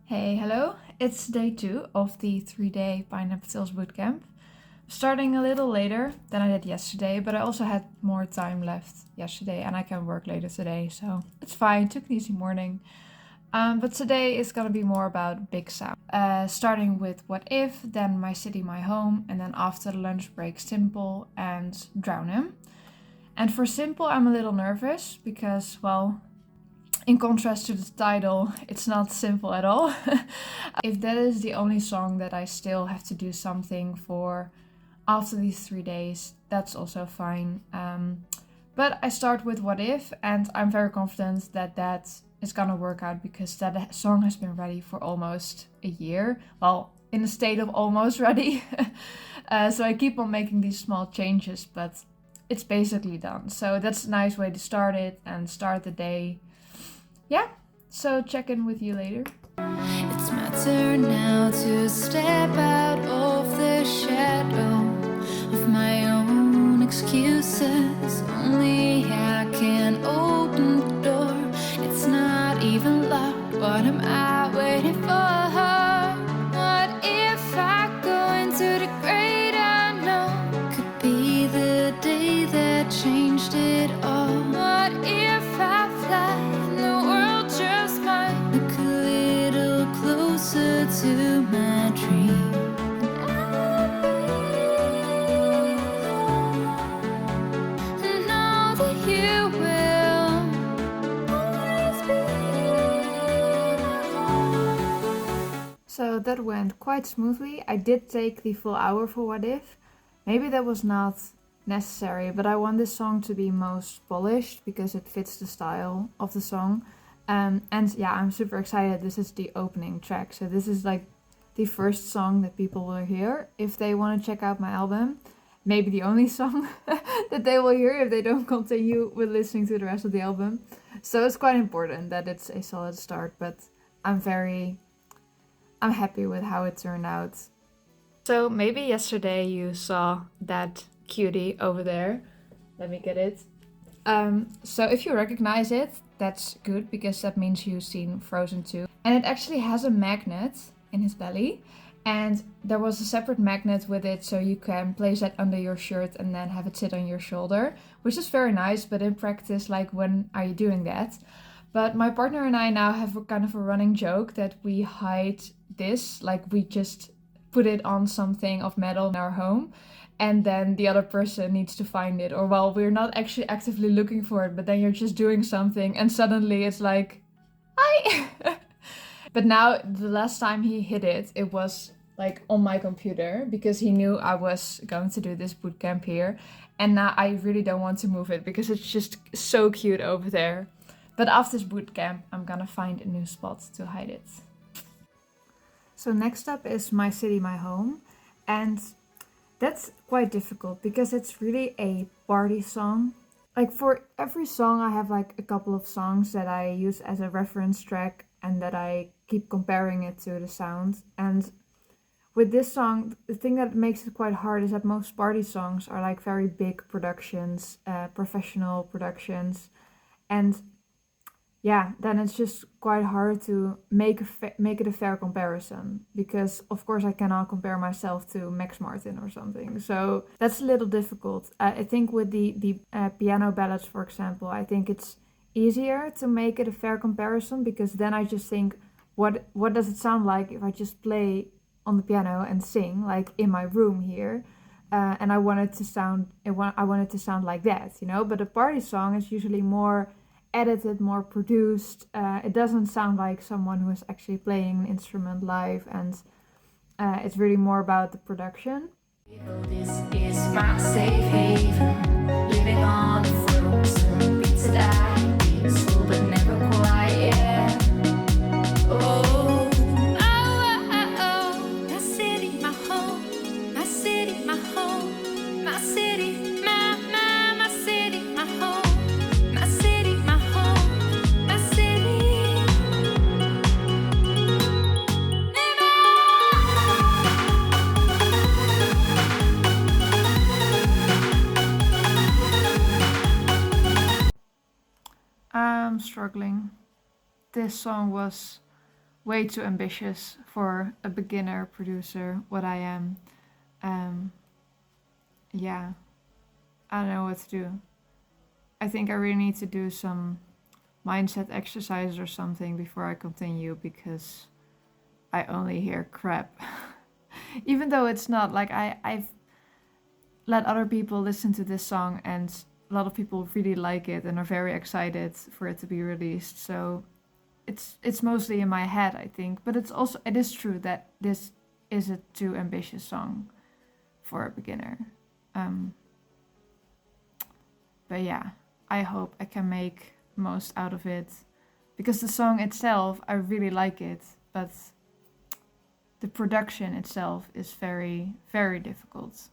Hey, hello. It's day 2 of the 3-day Pineapple Sales Bootcamp. Starting a little later than I did yesterday, but I also had more time left yesterday and I can work later today, so it's fine. Took an easy morning. But today is gonna be more about big sound. Starting with What If, then My City, My Home, and then after the lunch break, Simple and Drown Him. And for Simple, I'm a little nervous because, well, in contrast to the title, it's not simple at all. If that is the only song that I still have to do something for after these 3 days, that's also fine. But I start with What If, and I'm very confident that that is gonna work out because that song has been ready for almost a year. Well, in a state of almost ready. So I keep on making these small changes, but it's basically done. So that's a nice way to start it and start the day. Yeah, so check in with you later. It's my turn now to step out of the shadow of my own excuses. Only I can open the door. It's not even locked. What am I waiting for? What if I go into the great unknown? Could be the day that changed it all. What if I fly? To my dream, and know that you will always be my home. So that went quite smoothly. I did take the full hour for What If. Maybe that was not necessary, but I want this song to be most polished because it fits the style of the song. And yeah, I'm super excited. This is the opening track. So this is like the first song that people will hear if they want to check out my album. Maybe the only song that they will hear if they don't continue with listening to the rest of the album. So it's quite important that it's a solid start, but I'm happy with how it turned out. So maybe yesterday you saw that cutie over there. Let me get it. So if you recognize it, that's good because that means you've seen Frozen 2. And it actually has a magnet in his belly. And there was a separate magnet with it so you can place that under your shirt and then have it sit on your shoulder, which is very nice, but in practice, like, when are you doing that? But my partner and I now have a kind of a running joke that we hide this, like we just put it on something of metal in our home. And then the other person needs to find it. Or, well, we're not actually actively looking for it, but then you're just doing something and suddenly it's like, hi! But now, the last time he hid it, it was like on my computer because he knew I was going to do this bootcamp here. And now I really don't want to move it because it's just so cute over there. But after this bootcamp, I'm gonna find a new spot to hide it. So next up is My City, My Home. And that's quite difficult because it's really a party song. Like, for every song I have like a couple of songs that I use as a reference track and that I keep comparing it to the sound. And with this song, the thing that makes it quite hard is that most party songs are like very big productions, professional productions. And yeah, then it's just quite hard to make it a fair comparison because, of course, I cannot compare myself to Max Martin or something. So that's a little difficult. I think with the piano ballads, for example, I think it's easier to make it a fair comparison because then I just think, what does it sound like if I just play on the piano and sing, like in my room here? And I want it to sound like that, you know. But a party song is usually more edited, more produced. It doesn't sound like someone who is actually playing an instrument live, and it's really more about the production. This is my safe haven, living on the frozen beats that I peaceful but never quiet. Oh, my city, my home, my city, my home, my city, my city, my home. I'm struggling. This song was way too ambitious for a beginner producer, what I am. Yeah, I don't know what to do. I think I really need to do some mindset exercises or something before I continue, because I only hear crap. Even though it's not like I've let other people listen to this song and a lot of people really like it and are very excited for it to be released. So it's mostly in my head, I think. But it is true that this is a too ambitious song for a beginner. But yeah, I hope I can make most out of it, because the song itself, I really like it, but the production itself is very, very difficult.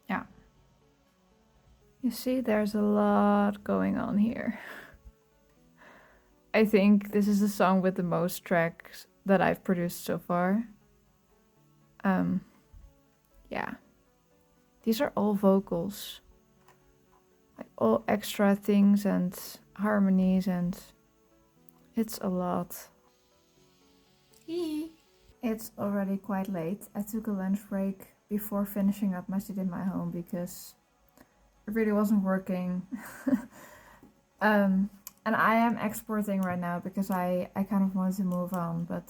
Yeah. You see, there's a lot going on here. I think this is the song with the most tracks that I've produced so far. Yeah. These are all vocals. Like all extra things and harmonies, and it's a lot. It's already quite late. I took a lunch break before finishing up my study in my home because it really wasn't working. And I am exporting right now because I kind of want to move on, but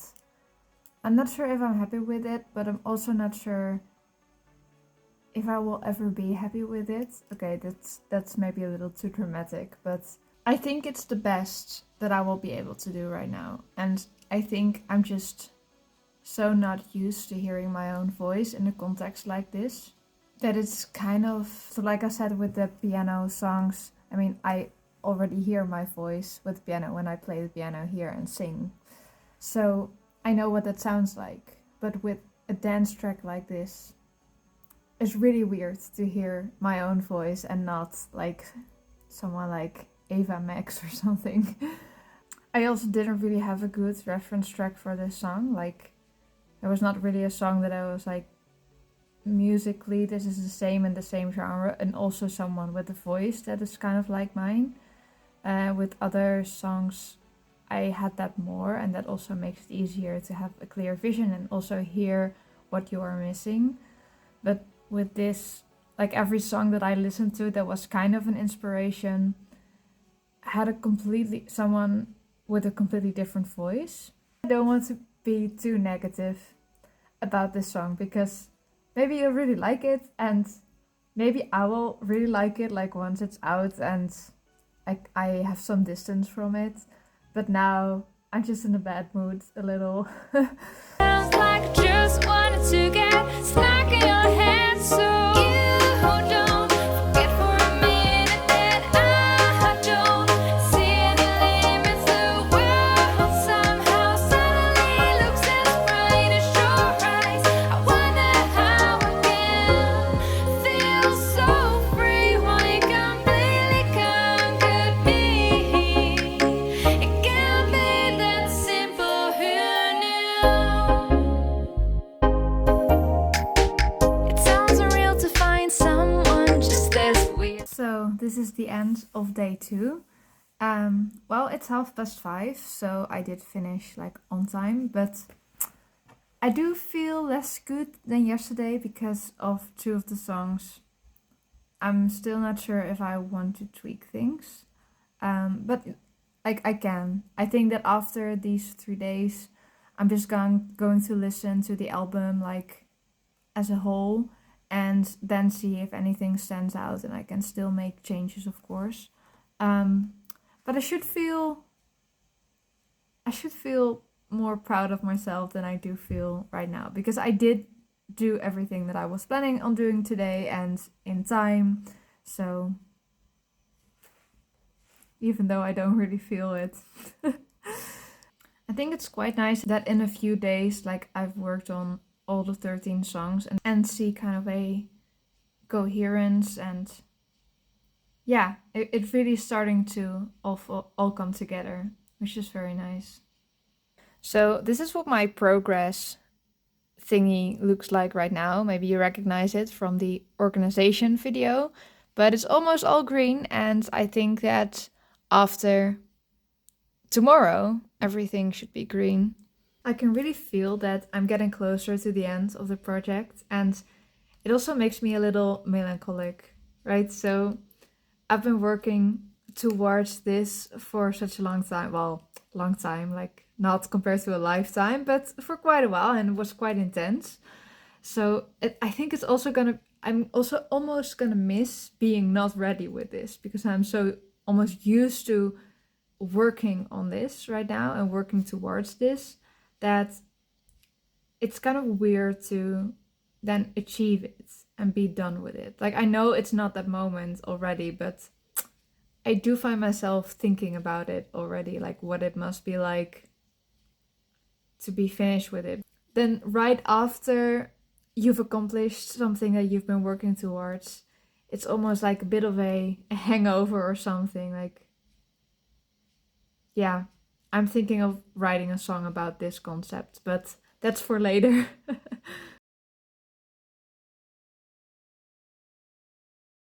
I'm not sure if I'm happy with it, but I'm also not sure if I will ever be happy with it. Okay, that's maybe a little too dramatic, but I think it's the best that I will be able to do right now. And I think I'm just so not used to hearing my own voice in a context like this, that it's kind of, so like I said with the piano songs, I mean, I already hear my voice with piano when I play the piano here and sing. So I know what that sounds like. But with a dance track like this, it's really weird to hear my own voice and not like someone like Ava Max or something. I also didn't really have a good reference track for this song. Like, there was not really a song that I was like, musically this is the same in the same genre, and also someone with a voice that is kind of like mine. With other songs I had that more, and that also makes it easier to have a clear vision and also hear what you are missing. But with this, like every song that I listened to that was kind of an inspiration had someone with a completely different voice. I don't want to be too negative about this song, because maybe you'll really like it, and maybe I will really like it like once it's out and I have some distance from it. But now I'm just in a bad mood a little. Sounds like I just wanted to get stuck in your head, so you don't forget for a minute that I don't see any limits. The world somehow suddenly looks as bright as your eyes. I wonder how I can feel so free when you completely conquered me. It can't be that simple, who knew? It sounds unreal to find someone just as weird. So this is the end of day 2. Well, it's 5:30, so I did finish like on time, but I do feel less good than yesterday because of 2 of the songs. I'm still not sure if I want to tweak things, but like I can. I think that after these 3 days, I'm just going to listen to the album like as a whole, and then see if anything stands out, and I can still make changes, of course. But I should feel more proud of myself than I do feel right now, because I did do everything that I was planning on doing today and in time. So even though I don't really feel it, I think it's quite nice that in a few days, like I've worked on all the 13 songs and see kind of a coherence, and yeah, it's really starting to all come together, which is very nice. So this is what my progress thingy looks like right now. Maybe you recognize it from the organization video, but it's almost all green, and I think that after tomorrow everything should be green. I can really feel that I'm getting closer to the end of the project, and it also makes me a little melancholic, right? So I've been working towards this for such a long time. Well, long time, like not compared to a lifetime, but for quite a while, and it was quite intense. So I think it's also gonna, I'm also almost gonna miss being not ready with this because I'm so almost used to working on this right now and working towards this that it's kind of weird to then achieve it and be done with it. Like, I know it's not that moment already, but I do find myself thinking about it already, like what it must be like to be finished with it. Then, right after you've accomplished something that you've been working towards, it's almost like a bit of a hangover or something. Like, yeah, I'm thinking of writing a song about this concept, but that's for later.